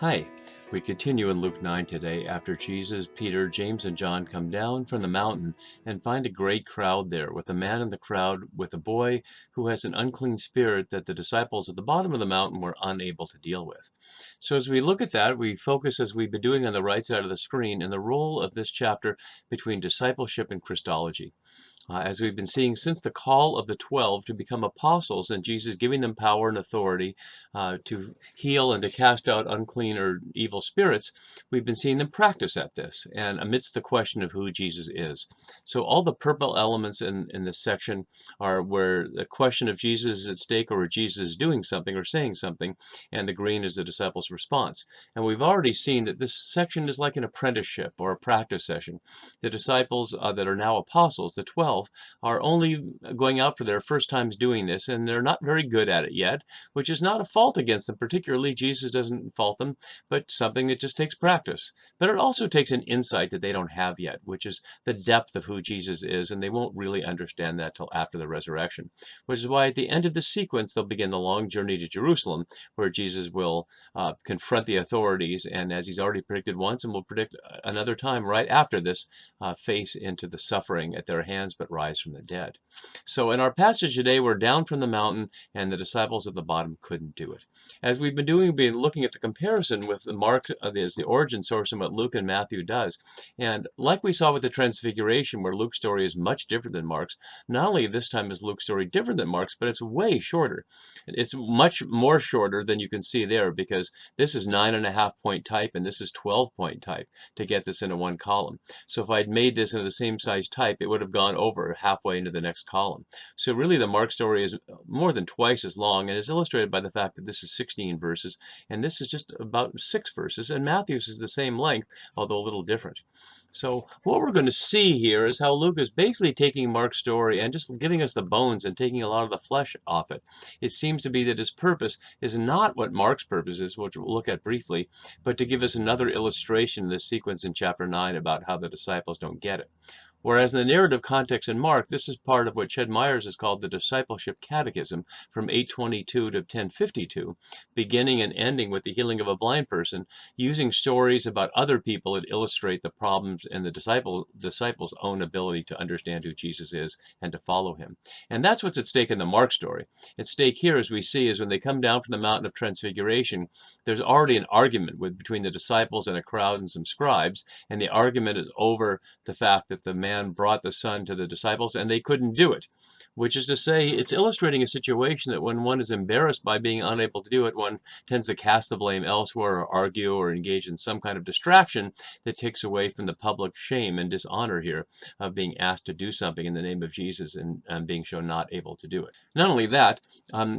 Hi, we continue in Luke 9 today after Jesus, Peter, James, and John come down from the mountain and find a great crowd there, with a man in the crowd with a boy who has an unclean spirit that the disciples at the bottom of the mountain were unable to deal with. So as we look at that, we focus, as we've been doing on the right side of the screen, in the role of this chapter between discipleship and Christology. As we've been seeing since the call of the 12 to become apostles and Jesus giving them power and authority to heal and to cast out unclean or evil spirits, we've been seeing them practice at this and amidst the question of who Jesus is. So all the purple elements in this section are where the question of Jesus is at stake, or where Jesus is doing something or saying something, and the green is the disciples' response. And we've already seen that this section is like an apprenticeship or a practice session. The disciples that are now apostles, the 12, are only going out for their first times doing this, and they're not very good at it yet, which is not a fault against them particularly. Jesus doesn't fault them, but something that just takes practice. But it also takes an insight that they don't have yet, which is the depth of who Jesus is, and they won't really understand that till after the resurrection, which is why at the end of the sequence they'll begin the long journey to Jerusalem, where Jesus will confront the authorities, and as he's already predicted once and will predict another time right after this, face into the suffering at their hands, but rise from the dead. So in our passage today, we're down from the mountain, and the disciples at the bottom couldn't do it. As we've been doing, we've been looking at the comparison with the Mark as the origin source and what Luke and Matthew does. And like we saw with the Transfiguration, where Luke's story is much different than Mark's, not only this time is Luke's story different than Mark's, but it's way shorter. It's much more shorter than you can see there, because this is 9.5-point type and this is 12-point type to get this into one column. So if I'd made this into the same size type, it would have gone over halfway into the next column. So really the Mark story is more than twice as long, and is illustrated by the fact that this is 16 verses and this is just about 6 verses, and Matthew's is the same length, although a little different. So what we're going to see here is how Luke is basically taking Mark's story and just giving us the bones and taking a lot of the flesh off it. It seems to be that his purpose is not what Mark's purpose is, which we'll look at briefly, but to give us another illustration in this sequence in chapter 9 about how the disciples don't get it. Whereas in the narrative context in Mark, this is part of what Ched Myers has called the Discipleship Catechism from 822 to 1052, beginning and ending with the healing of a blind person, using stories about other people that illustrate the problems in the disciples' own ability to understand who Jesus is and to follow him. And that's what's at stake in the Mark story. At stake here, as we see, is when they come down from the mountain of Transfiguration, there's already an argument between the disciples and a crowd and some scribes, and the argument is over the fact that the man brought the son to the disciples and they couldn't do it, which is to say, it's illustrating a situation that when one is embarrassed by being unable to do it, one tends to cast the blame elsewhere or argue or engage in some kind of distraction that takes away from the public shame and dishonor here of being asked to do something in the name of Jesus and being shown not able to do it. Not only that,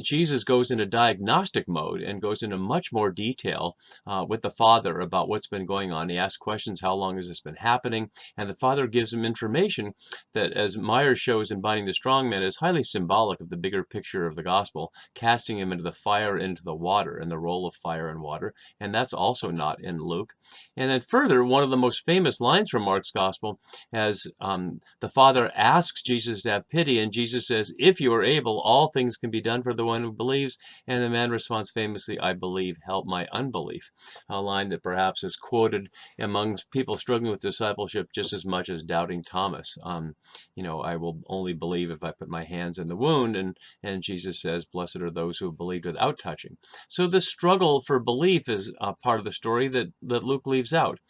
Jesus goes into diagnostic mode and goes into much more detail with the Father about what's been going on. He asks questions: how long has this been happening? And the Father gives him information that, as Myers shows in Binding the Strong Man, is highly symbolic of the bigger picture of the gospel, casting him into the fire, into the water, and the role of fire and water. And that's also not in Luke. And then further, one of the most famous lines from Mark's gospel, as the Father asks Jesus to have pity, and Jesus says, "If you are able, all things can be done for the one who believes." And the man responds famously, "I believe, help my unbelief." A line that perhaps is quoted among people struggling with discipleship just as much as doubting Thomas. I will only believe if I put my hands in the wound, and Jesus says, "Blessed are those who have believed without touching." So the struggle for belief is a part of the story that Luke leaves out.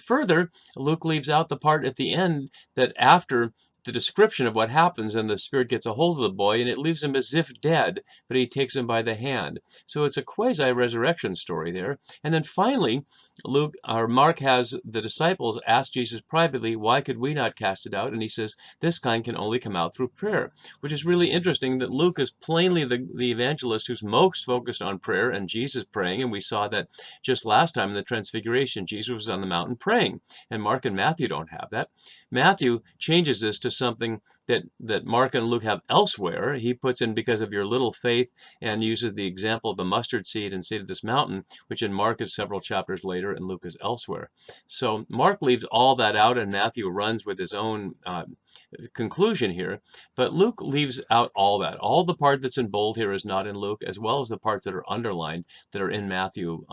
Further, Luke leaves out the part at the end that after the description of what happens, and the Spirit gets a hold of the boy, and it leaves him as if dead, but he takes him by the hand. So it's a quasi-resurrection story there. And then finally, Mark has the disciples ask Jesus privately, "Why could we not cast it out?" And he says, "This kind can only come out through prayer," which is really interesting that Luke is plainly the evangelist who's most focused on prayer and Jesus praying. And we saw that just last time in the Transfiguration, Jesus was on the mountain praying, and Mark and Matthew don't have that. Matthew changes this to something that Mark and Luke have elsewhere. He puts in because of your little faith and uses the example of the mustard seed and say to this mountain, which in Mark is several chapters later and Luke is elsewhere. So Mark leaves all that out and Matthew runs with his own conclusion here, but Luke leaves out all that. All the part that's in bold here is not in Luke, as well as the parts that are underlined that are in Matthew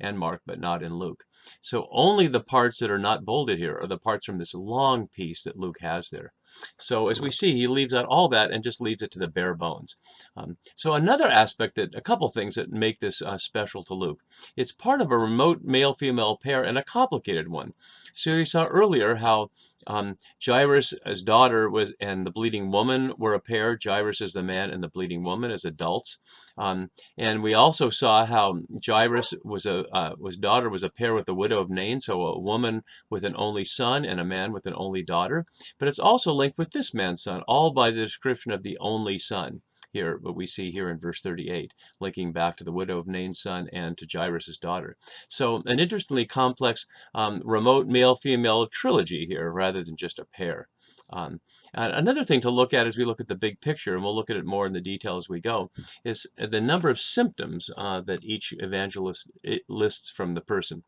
and Mark, but not in Luke. So only the parts that are not bolded here are the parts from this long piece that Luke has there. So as we see, he leaves out all that and just leaves it to the bare bones. So another aspect, a couple things that make this special to Luke. It's part of a remote male-female pair and a complicated one. So you saw earlier how Jairus' daughter and the bleeding woman were a pair. Jairus is the man and the bleeding woman as adults. And we also saw how Jairus' daughter was a pair with the widow of Nain, so a woman with an only son and a man with an only daughter. But it's also linked with this man's son, all by the description of the only son here, what we see here in verse 38, linking back to the widow of Nain's son and to Jairus' daughter. So an interestingly complex remote male-female trilogy here rather than just a pair. Another thing to look at as we look at the big picture, and we'll look at it more in the detail as we go, is the number of symptoms that each evangelist lists from the person.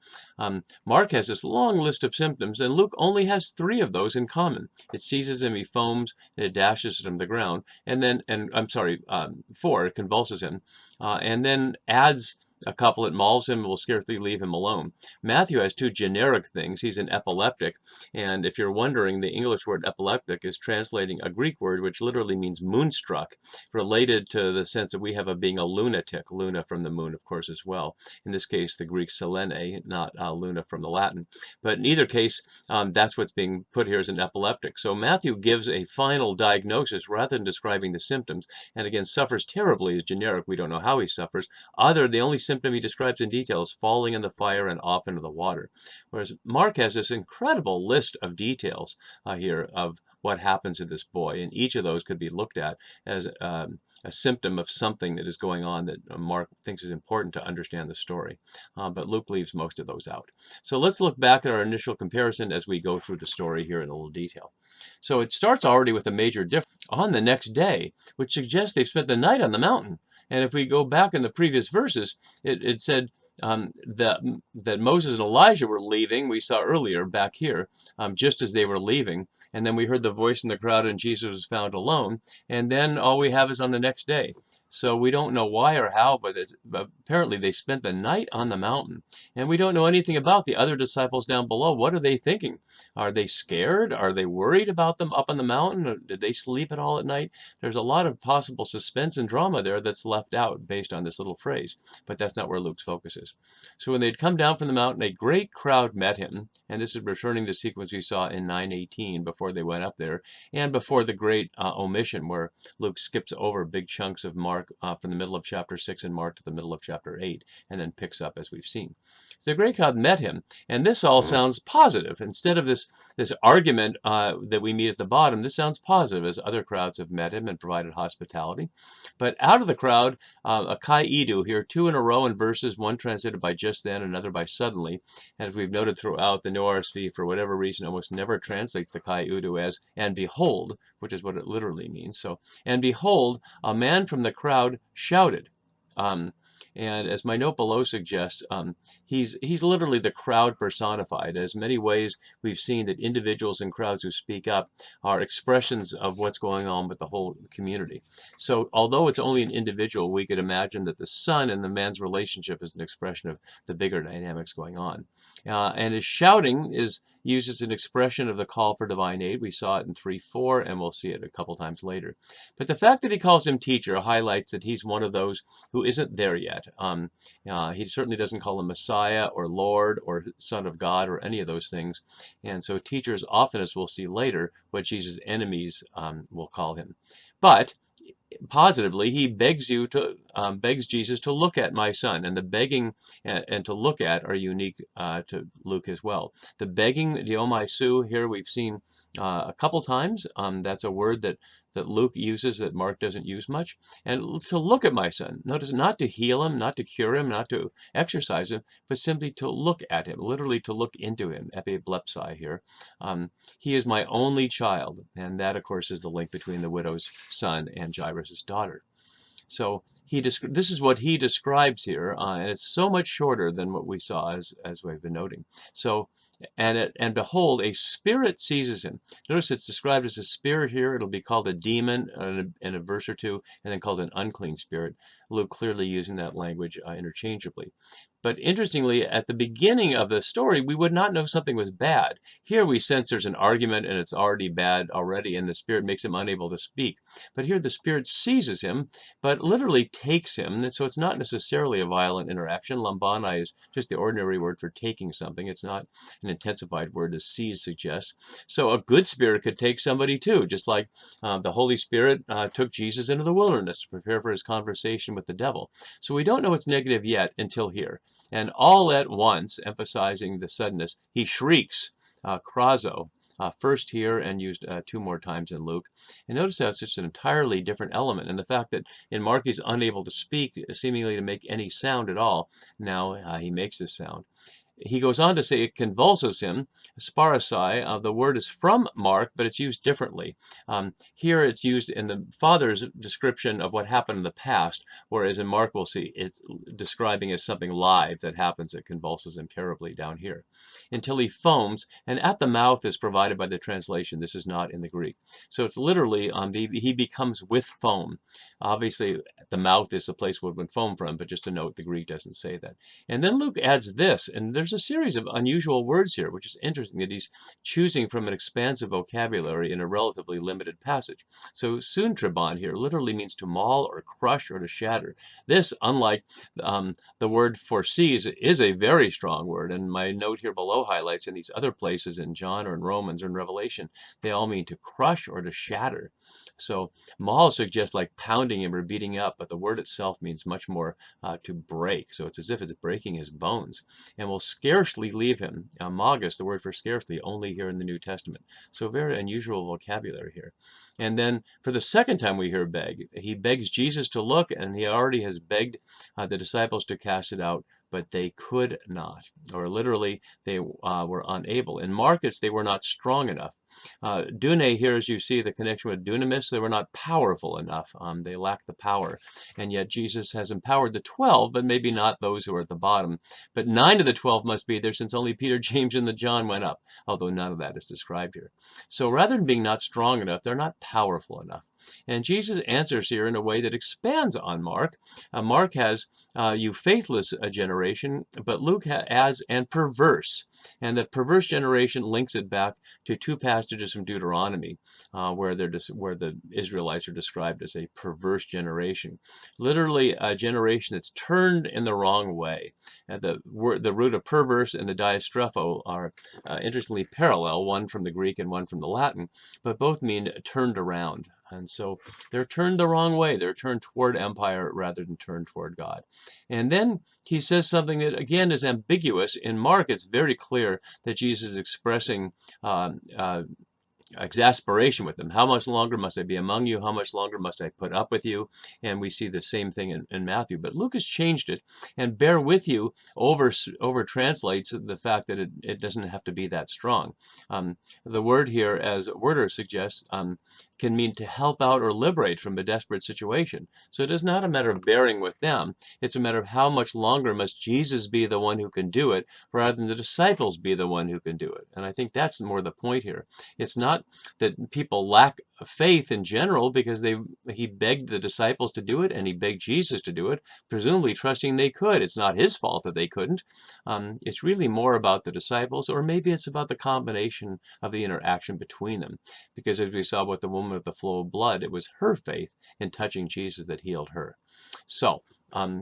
Mark has this long list of symptoms, and Luke only has 3 of those in common. It seizes him, he foams, and it dashes him to the ground, and then, 4, it convulses him, and then adds a couple that mauls him and will scarcely leave him alone. Matthew has 2 generic things. He's an epileptic, and if you're wondering, the English word epileptic is translating a Greek word which literally means moonstruck, related to the sense that we have of being a lunatic. Luna from the moon, of course, as well. In this case, the Greek selene, not luna from the Latin. But in either case, that's what's being put here as an epileptic. So Matthew gives a final diagnosis rather than describing the symptoms, and again, suffers terribly is generic. We don't know how he suffers. The only symptom he describes in detail is falling in the fire and off into the water. Whereas Mark has this incredible list of details here of what happens to this boy, and each of those could be looked at as a symptom of something that is going on that Mark thinks is important to understand the story. But Luke leaves most of those out. So let's look back at our initial comparison as we go through the story here in a little detail. So it starts already with a major difference on the next day, which suggests they've spent the night on the mountain. And if we go back in the previous verses, it said that Moses and Elijah were leaving. We saw earlier back here, just as they were leaving. And then we heard the voice in the crowd and Jesus was found alone. And then all we have is on the next day. So we don't know why or how, but apparently they spent the night on the mountain. And we don't know anything about the other disciples down below. What are they thinking? Are they scared? Are they worried about them up on the mountain? Did they sleep at all at night? There's a lot of possible suspense and drama there that's left out based on this little phrase. But that's not where Luke's focus is. So when they'd come down from the mountain, a great crowd met him. And this is returning to the sequence we saw in 9:18 before they went up there, and before the great omission where Luke skips over big chunks of Mark from the middle of chapter 6 and Mark to the middle of chapter 8, and then picks up as we've seen. So the great crowd met him, and this all sounds positive. Instead of this argument that we meet at the bottom, this sounds positive as other crowds have met him and provided hospitality. But out of the crowd, a kai idu here, 2 in a row in verses, one translated by just then, another by suddenly. And as we've noted throughout, the New RSV, for whatever reason, almost never translates the kai idu as and behold, which is what it literally means. So, and behold, a man from the crowd shouted. And as my note below suggests, he's literally the crowd personified. As many ways we've seen that individuals and crowds who speak up are expressions of what's going on with the whole community. So although it's only an individual, we could imagine that the son and the man's relationship is an expression of the bigger dynamics going on. And his shouting is used as an expression of the call for divine aid. We saw it in 3:4, and we'll see it a couple times later. But the fact that he calls him teacher highlights that he's one of those who isn't there yet. He certainly doesn't call him Messiah or Lord or Son of God or any of those things. And so teachers often, as we'll see later, what Jesus' enemies will call him. But positively, he begs you to begs Jesus to look at my son. And the begging and to look at are unique to Luke as well. The begging, diomaisu, here we've seen a couple times. That's a word that Luke uses that Mark doesn't use much. And to look at my son. Notice, not to heal him, not to cure him, not to exercise him, but simply to look at him, literally to look into him, epiblepsai here. He is my only child, and that, of course, is the link between the widow's son and Jairus' daughter. So this is what he describes here, and it's so much shorter than what we saw as we've been noting. So, and behold, a spirit seizes him. Notice it's described as a spirit here. It'll be called a demon in a verse or two, and then called an unclean spirit. Luke clearly using that language interchangeably. But interestingly, at the beginning of the story, we would not know something was bad. Here we sense there's an argument and it's already bad already, and the spirit makes him unable to speak. But here the spirit seizes him, but literally takes him. And so it's not necessarily a violent interaction. Lambani is just the ordinary word for taking something. It's not an intensified word as seize suggests. So a good spirit could take somebody too, just like the Holy Spirit took Jesus into the wilderness to prepare for his conversation with the devil. So we don't know it's negative yet until here. And all at once, emphasizing the suddenness, he shrieks, krazo, first here and used 2 more times in Luke. And notice how it's just an entirely different element. And the fact that in Mark he's unable to speak, seemingly to make any sound at all, now he makes this sound. He goes on to say it convulses him, sparasai. The word is from Mark, but it's used differently. Here it's used in the Father's description of what happened in the past, whereas in Mark we'll see it's describing as something live that happens that convulses him terribly down here. Until he foams, and at the mouth is provided by the translation. This is not in the Greek. So it's literally, he becomes with foam. Obviously, the mouth is the place where it would foam from, but just to note, the Greek doesn't say that. And then Luke adds this, and there's a series of unusual words here, which is interesting that he's choosing from an expansive vocabulary in a relatively limited passage. So suntribon here literally means to maul or crush or to shatter. This, unlike the word for seize, is a very strong word, and my note here below highlights in these other places in John or in Romans or in Revelation, they all mean to crush or to shatter. So maul suggests like pounding him or beating up, but the word itself means much more to break. So it's as if it's breaking his bones, and will scarcely leave him. Magus, the word for scarcely, only here in the New Testament. So very unusual vocabulary here. And then for the second time we hear beg. He begs Jesus to look, and he already has begged the disciples to cast it out, but they could not, or literally they were unable. In Mark, they were not strong enough. Dune here, as you see the connection with dunamis, they were not powerful enough. They lacked the power. And yet Jesus has empowered the 12, but maybe not those who are at the bottom. But 9 of the 12 must be there, since only Peter, James, and the John went up, although none of that is described here. So rather than being not strong enough, they're not powerful enough. And Jesus answers here in a way that expands on Mark. Mark has you faithless generation, but Luke has and perverse. And the perverse generation links it back to 2 passages from Deuteronomy, where the Israelites are described as a perverse generation. Literally a generation that's turned in the wrong way. The root of perverse and the diastrepho are interestingly parallel, one from the Greek and one from the Latin, but both mean turned around. And so they're turned the wrong way. They're turned toward empire rather than turned toward God. And then he says something that, again, is ambiguous. In Mark, it's very clear that Jesus is expressing exasperation with them. How much longer must I be among you? How much longer must I put up with you? And we see the same thing in Matthew. But Luke has changed it, and bear with you over translates the fact that it doesn't have to be that strong. The word here, as Werder suggests, can mean to help out or liberate from a desperate situation. So it is not a matter of bearing with them. It's a matter of how much longer must Jesus be the one who can do it, rather than the disciples be the one who can do it. And I think that's more the point here. It's not that people lack faith in general, because he begged the disciples to do it, and he begged Jesus to do it, presumably trusting they could. It's not his fault that they couldn't. It's really more about the disciples, or maybe it's about the combination of the interaction between them. Because as we saw with the woman with the flow of blood, it was her faith in touching Jesus that healed her. So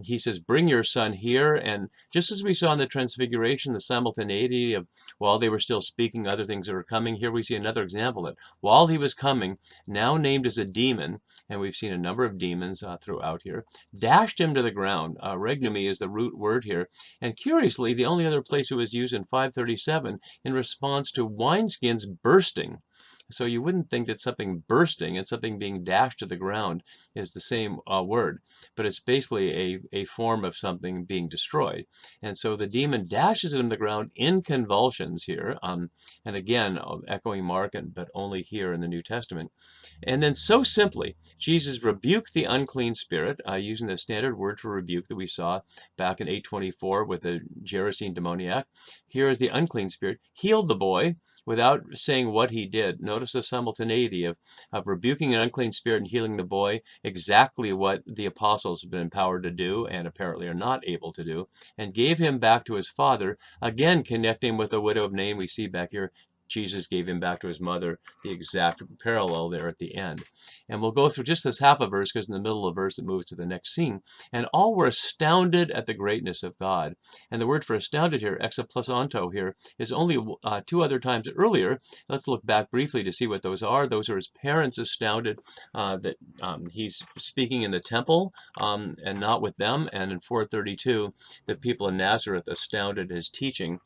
he says, bring your son here. And just as we saw in the Transfiguration, the simultaneity of while they were still speaking, other things that were coming, here we see another example that while he was coming, now named as a demon, and we've seen a number of demons throughout here, dashed him to the ground. Regnomy is the root word here. And curiously, the only other place it was used in 537 in response to wineskins bursting. So you wouldn't think that something bursting and something being dashed to the ground is the same word, but it's basically a form of something being destroyed. And so the demon dashes him to the ground in convulsions here, and again, echoing Mark, but only here in the New Testament. And then so simply, Jesus rebuked the unclean spirit, using the standard word for rebuke that we saw back in 824 with the Gerasene demoniac. Here is the unclean spirit, healed the boy without saying what he did. Notice the simultaneity of rebuking an unclean spirit and healing the boy, exactly what the apostles have been empowered to do and apparently are not able to do, and gave him back to his father, again connecting with the widow of Nain we see back here. Jesus gave him back to his mother, the exact parallel there at the end. And we'll go through just this half a verse, because in the middle of the verse it moves to the next scene. And all were astounded at the greatness of God. And the word for astounded here, exaplasanto here, is only two other times earlier. Let's look back briefly to see what those are. Those are his parents astounded that he's speaking in the temple and not with them. And in 432, the people in Nazareth astounded his teaching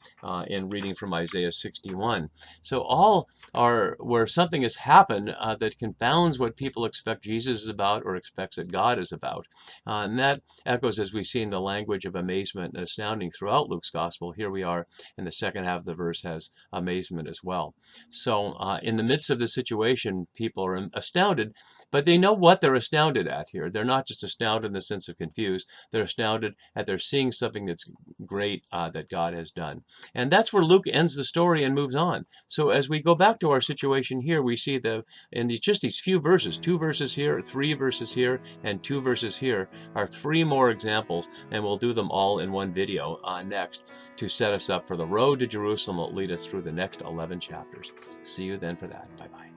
in reading from Isaiah 61. So all are where something has happened that confounds what people expect Jesus is about or expects that God is about. And that echoes, as we've seen, the language of amazement and astounding throughout Luke's gospel. Here we are in the second half of the verse has amazement as well. So in the midst of the situation, people are astounded, but they know what they're astounded at here. They're not just astounded in the sense of confused. They're astounded at they're seeing something that's great that God has done. And that's where Luke ends the story and moves on. So as we go back to our situation here, we see just these few verses, 2 verses here, 3 verses here, and 2 verses here, are 3 more examples, and we'll do them all in one video next to set us up for the road to Jerusalem that will lead us through the next 11 chapters. See you then for that. Bye-bye.